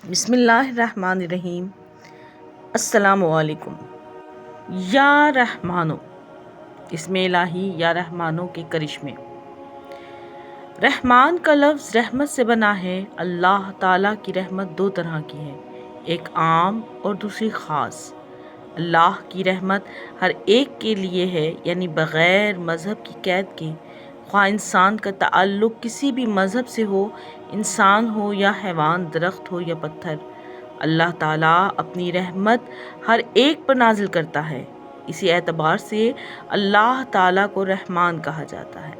بسم اللہ الرحمن الرحیم۔ السلام علیکم۔ یا رحمانو، اسم الہی یا رحمانو کے کرشمے۔ رحمان کا لفظ رحمت سے بنا ہے۔ اللہ تعالیٰ کی رحمت دو طرح کی ہے، ایک عام اور دوسری خاص۔ اللہ کی رحمت ہر ایک کے لیے ہے، یعنی بغیر مذہب کی قید کے، خواہ انسان کا تعلق کسی بھی مذہب سے ہو، انسان ہو یا حیوان، درخت ہو یا پتھر۔ اللہ تعالیٰ اپنی رحمت ہر ایک پر نازل کرتا ہے، اسی اعتبار سے اللہ تعالیٰ کو رحمان کہا جاتا ہے۔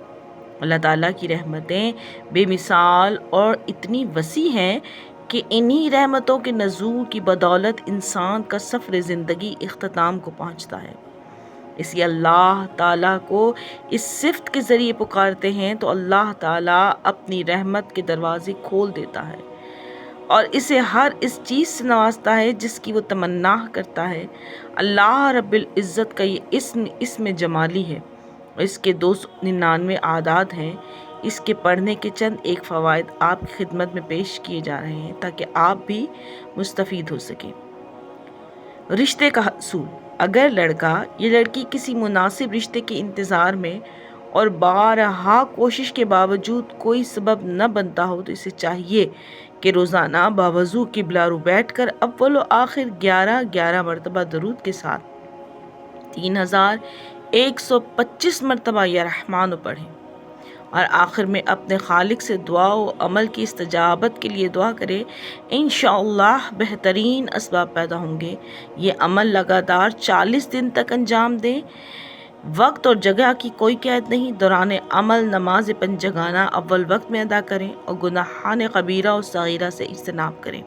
اللہ تعالیٰ کی رحمتیں بے مثال اور اتنی وسیع ہیں کہ انہی رحمتوں کے نزول کی بدولت انسان کا سفر زندگی اختتام کو پہنچتا ہے۔ اسی اللہ تعالیٰ کو اس صفت کے ذریعے پکارتے ہیں تو اللہ تعالیٰ اپنی رحمت کے دروازے کھول دیتا ہے اور اسے ہر اس چیز سے نوازتا ہے جس کی وہ تمنا کرتا ہے۔ اللہ رب العزت کا یہ اسم جمالی ہے اور اس کے 299 اعداد ہیں۔ اس کے پڑھنے کے چند ایک فوائد آپ کی خدمت میں پیش کیے جا رہے ہیں تاکہ آپ بھی مستفید ہو سکیں۔ رشتے کا حصول۔ اگر لڑکا یا لڑکی کسی مناسب رشتے کے انتظار میں اور بارہا کوشش کے باوجود کوئی سبب نہ بنتا ہو تو اسے چاہیے کہ روزانہ باوضو قبلہ رو بیٹھ کر اول و آخر 11 مرتبہ درود کے ساتھ 3125 مرتبہ یا رحمانو پڑھیں اور آخر میں اپنے خالق سے دعا و عمل کی استجابت کے لیے دعا کرے۔ انشاءاللہ بہترین اسباب پیدا ہوں گے۔ یہ عمل لگاتار 40 دن تک انجام دیں۔ وقت اور جگہ کی کوئی قید نہیں۔ دوران عمل نماز پنجگانہ اول وقت میں ادا کریں اور گناہان کبیرہ اور صغیرہ سے اجتناب کریں۔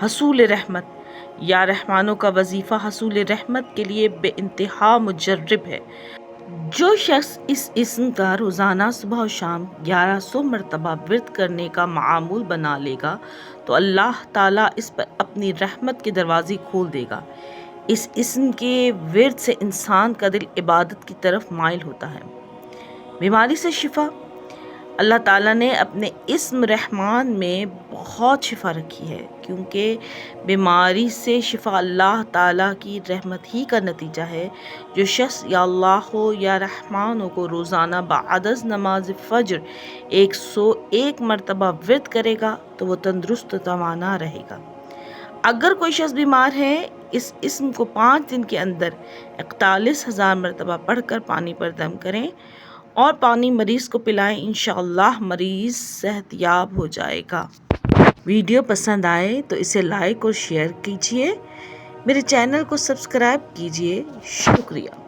حصول رحمت۔ یا رحمانو کا وظیفہ حصول رحمت کے لیے بے انتہا مجرب ہے۔ جو شخص اس اسم کا روزانہ صبح و شام 1100 مرتبہ ورد کرنے کا معمول بنا لے گا تو اللہ تعالیٰ اس پر اپنی رحمت کے دروازے کھول دے گا۔ اس اسم کے ورد سے انسان کا دل عبادت کی طرف مائل ہوتا ہے۔ بیماری سے شفا۔ اللہ تعالیٰ نے اپنے اسم رحمان میں بہت شفا رکھی ہے، کیونکہ بیماری سے شفا اللہ تعالیٰ کی رحمت ہی کا نتیجہ ہے۔ جو شخص یا اللہ ہو یا رحمانو کو روزانہ بعد از نماز فجر 101 مرتبہ ورد کرے گا تو وہ تندرست و توانا رہے گا۔ اگر کوئی شخص بیمار ہے، اس اسم کو 5 دن کے اندر 41,000 مرتبہ پڑھ کر پانی پر دم کریں اور پانی مریض کو پلائیں، انشاءاللہ مریض صحت یاب ہو جائے گا۔ ویڈیو پسند آئے تو اسے لائک اور شیئر کیجیے۔ میرے چینل کو سبسکرائب کیجیے۔ شکریہ۔